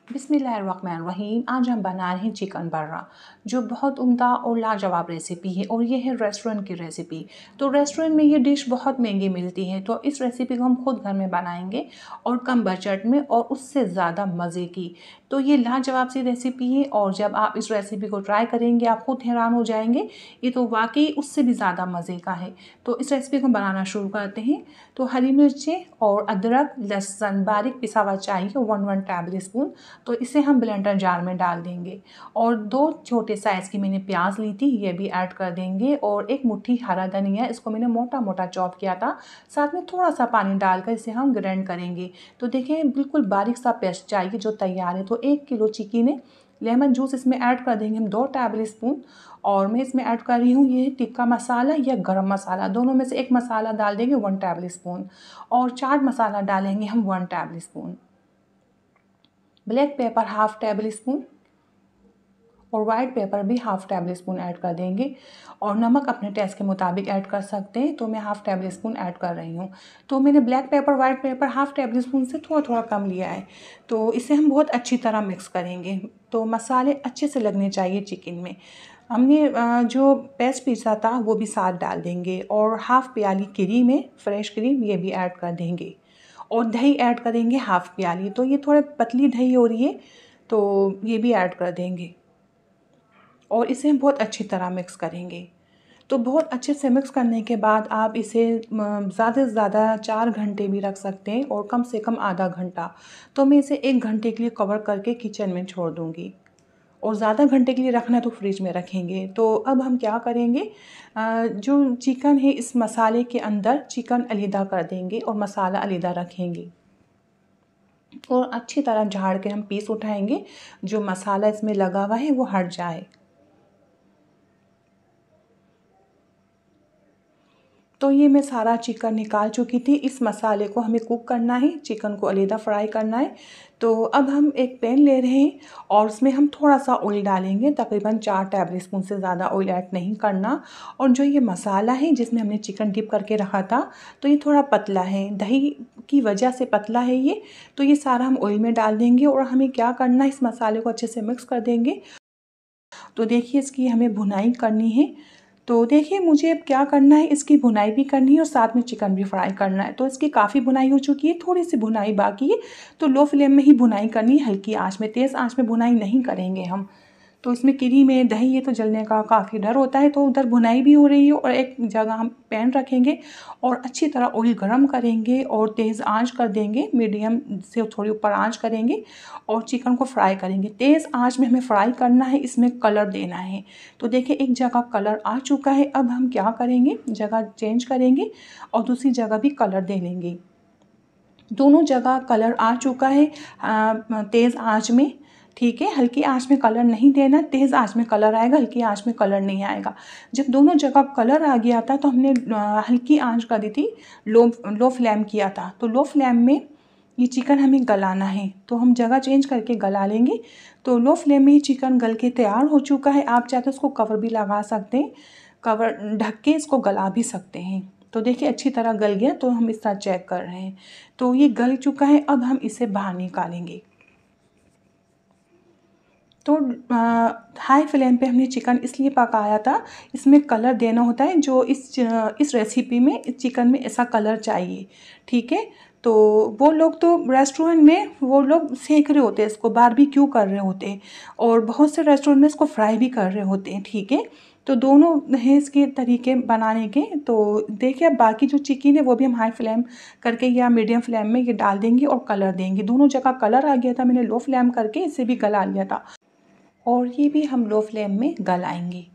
बिस्मिल्लाहिर्रहमानिर्रहीम। आज हम बना रहे हैं चिकन बर्रा, जो बहुत उम्दा और लाजवाब रेसिपी है और ये है रेस्टोरेंट की रेसिपी। तो रेस्टोरेंट में ये डिश बहुत महंगी मिलती है, तो इस रेसिपी को हम खुद घर में बनाएंगे और कम बजट में और उससे ज़्यादा मज़े की। तो ये लाजवाब सी रेसिपी है और जब आप इस रेसिपी को ट्राई करेंगे आप खुद हैरान हो जाएंगे, ये तो वाकई उससे भी ज़्यादा मज़े का है। तो इस रेसिपी को बनाना शुरू करते हैं। तो हरी मिर्चें और अदरक लहसुन बारीक पिसा हुआ चाहिए 1 टेबल स्पून। तो इसे हम ब्लेंडर जार में डाल देंगे और 2 छोटे साइज़ की मैंने प्याज ली थी, ये भी ऐड कर देंगे और एक मुट्ठी हरा धनिया, इसको मैंने मोटा मोटा चॉप किया था। साथ में थोड़ा सा पानी डालकर इसे हम ग्राइंड करेंगे। तो देखें बिल्कुल बारीक सा पेस्ट चाहिए जो तैयार है। तो 1 किलो चिकन है। लेमन जूस इसमें ऐड कर देंगे हम 2 टेबल स्पून और मैं इसमें ऐड कर रही हूँ ये टिक्का मसाला या गरम मसाला, दोनों में से एक मसाला डाल देंगे 1 टेबल स्पून और चाट मसाला डालेंगे हम 1 table spoon. Black pepper half table spoon और वाइट पेपर भी हाफ टेबल स्पून ऐड कर देंगे और नमक अपने टेस्ट के मुताबिक ऐड कर सकते हैं। तो मैं हाफ टेबल स्पून ऐड कर रही हूँ। तो मैंने black pepper white paper half table spoon से थोड़ा थोड़ा कम लिया है। तो इसे हम बहुत अच्छी तरह मिक्स करेंगे। तो मसाले अच्छे से लगने चाहिए चिकन में। हमने जो पेस्ट पीसा था वो भी साथ डाल देंगे और हाफ प्याली क्रीम है, फ्रेश क्रीम, ये भी ऐड कर देंगे और दही ऐड करेंगे हाफ प्याली। तो ये थोड़े पतली दही हो रही है, तो ये भी ऐड कर देंगे और इसे हम बहुत अच्छी तरह मिक्स करेंगे। तो बहुत अच्छे से मिक्स करने के बाद आप इसे ज़्यादा से ज़्यादा 4 घंटे भी रख सकते हैं और कम से कम आधा घंटा। तो मैं इसे 1 घंटे के लिए कवर करके किचन में छोड़ दूँगी और ज़्यादा घंटे के लिए रखना है तो फ्रिज में रखेंगे। तो अब हम क्या करेंगे, जो चिकन है इस मसाले के अंदर चिकन अलग कर देंगे और मसाला अलग रखेंगे और अच्छी तरह झाड़ के हम पीस उठाएंगे, जो मसाला इसमें लगा हुआ है वो हट जाए। तो ये मैं सारा चिकन निकाल चुकी थी। इस मसाले को हमें कुक करना है, चिकन को अलग फ्राई करना है। तो अब हम एक पैन ले रहे हैं और उसमें हम थोड़ा सा ऑयल डालेंगे, तकरीबन 4 टेबल स्पून से ज़्यादा ऑयल ऐड नहीं करना। और जो ये मसाला है जिसमें हमने चिकन डिप करके रखा था, तो ये थोड़ा पतला है, दही की वजह से पतला है ये। तो ये सारा हम ऑयल में डाल देंगे और हमें क्या करना है, इस मसाले को अच्छे से मिक्स कर देंगे। तो देखिए इसकी हमें भुनाई करनी है। तो देखिए मुझे अब क्या करना है, इसकी भुनाई भी करनी है और साथ में चिकन भी फ्राई करना है। तो इसकी काफ़ी भुनाई हो चुकी है, थोड़ी सी भुनाई बाकी है। तो लो फ्लेम में ही भुनाई करनी है, हल्की आंच में, तेज़ आंच में भुनाई नहीं करेंगे हम। तो इसमें क्रीम है, दही है, तो जलने का काफ़ी डर होता है। तो उधर भुनाई भी हो रही है और एक जगह हम पैन रखेंगे और अच्छी तरह ऑयल गरम करेंगे और तेज़ आंच कर देंगे, मीडियम से थोड़ी ऊपर आंच करेंगे और चिकन को फ्राई करेंगे। तेज़ आंच में हमें फ्राई करना है, इसमें कलर देना है। तो देखिए एक जगह कलर आ चुका है। अब हम क्या करेंगे, जगह चेंज करेंगे और दूसरी जगह भी कलर दे लेंगे। दोनों जगह कलर आ चुका है तेज़ आंच में, ठीक है। हल्की आंच में कलर नहीं देना, तेज़ आंच में कलर आएगा, हल्की आंच में कलर नहीं आएगा। जब दोनों जगह कलर आ गया था तो हमने हल्की आंच कर दी थी, लो फ्लेम किया था। तो लो फ्लेम में ये चिकन हमें गलाना है, तो हम जगह चेंज करके गला लेंगे। तो लो फ्लेम में ही चिकन गल के तैयार हो चुका है। आप चाहे तो उसको कवर भी लगा सकते हैं, कवर ढक के इसको गला भी सकते हैं। तो देखिए अच्छी तरह गल गया, तो हम इस तरह चेक कर रहे हैं। तो ये गल चुका है, अब हम इसे बाहर निकालेंगे। तो हाई फ्लेम पे हमने चिकन इसलिए पकाया था, इसमें कलर देना होता है, जो इस रेसिपी में चिकन में ऐसा कलर चाहिए, ठीक है। तो वो लोग तो रेस्टोरेंट में वो लोग सेक रहे होते हैं, इसको बारबेक्यू कर रहे होते हैं और बहुत से रेस्टोरेंट में इसको फ्राई भी कर रहे होते हैं, ठीक है। तो दोनों हैं इसके तरीके बनाने के। तो देखिए अब बाकी जो चिकन है वो भी हम हाई फ्लेम करके या मीडियम फ्लेम में ये डाल देंगे और कलर देंगे। दोनों जगह कलर आ गया था, मैंने लो फ्लेम करके इसे भी गला लिया था और ये भी हम लो फ्लेम में गलाएंगे।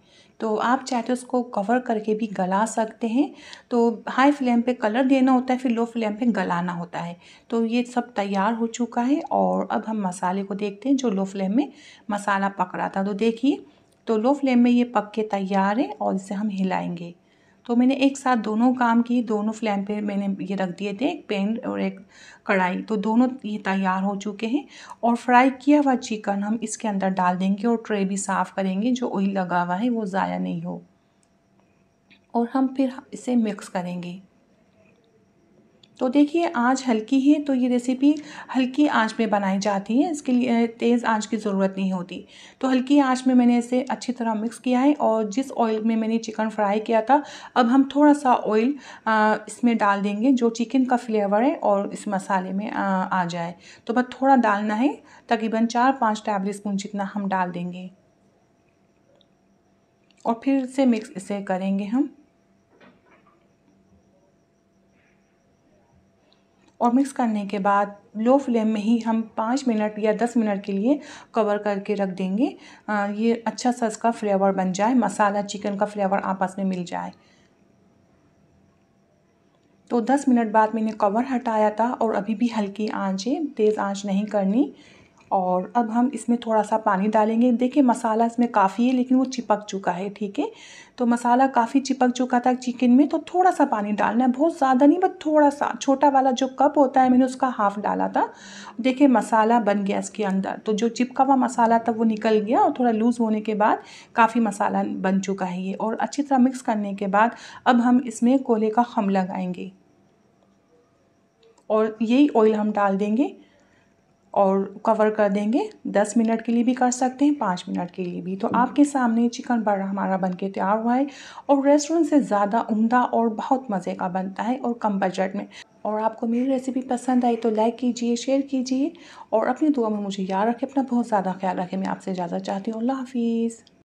तो आप चाहे तो इसको कवर करके भी गला सकते हैं। तो हाई फ्लेम पे कलर देना होता है, फिर लो फ्लेम पे गलाना होता है। तो ये सब तैयार हो चुका है और अब हम मसाले को देखते हैं, जो लो फ्लेम में मसाला पक रहा था। तो देखिए, तो लो फ्लेम में ये पक के तैयार है और इसे हम हिलाएंगे। तो मैंने एक साथ दोनों काम किए, दोनों फ्लेम पे मैंने ये रख दिए थे, एक पैन और एक कढ़ाई। तो दोनों ये तैयार हो चुके हैं और फ्राई किया हुआ चिकन हम इसके अंदर डाल देंगे और ट्रे भी साफ़ करेंगे, जो ऑयल लगा हुआ है वो ज़ाया नहीं हो। और हम फिर इसे मिक्स करेंगे। तो देखिए आंच हल्की है, तो ये रेसिपी हल्की आंच में बनाई जाती है, इसके लिए तेज़ आंच की ज़रूरत नहीं होती। तो हल्की आंच में मैंने इसे अच्छी तरह मिक्स किया है और जिस ऑयल में मैंने चिकन फ्राई किया था, अब हम थोड़ा सा ऑयल इसमें डाल देंगे जो चिकन का फ्लेवर है और इस मसाले में आ जाए। तो बस थोड़ा डालना है, तकरीबन 4-5 टेबल स्पून जितना हम डाल देंगे और फिर से मिक्स इसे करेंगे हम। और मिक्स करने के बाद लो फ्लेम में ही हम 5 मिनट या 10 मिनट के लिए कवर करके रख देंगे। ये अच्छा सा इसका फ्लेवर बन जाए, मसाला चिकन का फ्लेवर आपस में मिल जाए। तो 10 मिनट बाद मैंने कवर हटाया था और अभी भी हल्की आंच है, तेज़ आंच नहीं करनी। और अब हम इसमें थोड़ा सा पानी डालेंगे। देखिए मसाला इसमें काफ़ी है लेकिन वो चिपक चुका है, ठीक है। तो मसाला काफ़ी चिपक चुका था चिकन में, तो थोड़ा सा पानी डालना है, बहुत ज़्यादा नहीं, बस थोड़ा सा। छोटा वाला जो कप होता है मैंने उसका हाफ़ डाला था। देखिए मसाला बन गया इसके अंदर, तो जो चिपका हुआ मसाला था वो निकल गया और थोड़ा लूज़ होने के बाद काफ़ी मसाला बन चुका है ये। और अच्छी तरह मिक्स करने के बाद अब हम इसमें कोयले का खम लगाएंगे और यही ऑयल हम डाल देंगे और कवर कर देंगे। 10 मिनट के लिए भी कर सकते हैं, 5 मिनट के लिए भी। तो आपके सामने चिकन बड़ा हमारा बनके तैयार हुआ है और रेस्टोरेंट से ज़्यादा उम्दा और बहुत मज़े का बनता है और कम बजट में। और आपको मेरी रेसिपी पसंद आई तो लाइक कीजिए, शेयर कीजिए और अपनी दुआ में मुझे याद रखें। अपना बहुत ज़्यादा ख्याल रखें। मैं आपसे इजाज़त चाहती हूँ। अल्लाह हाफिज़।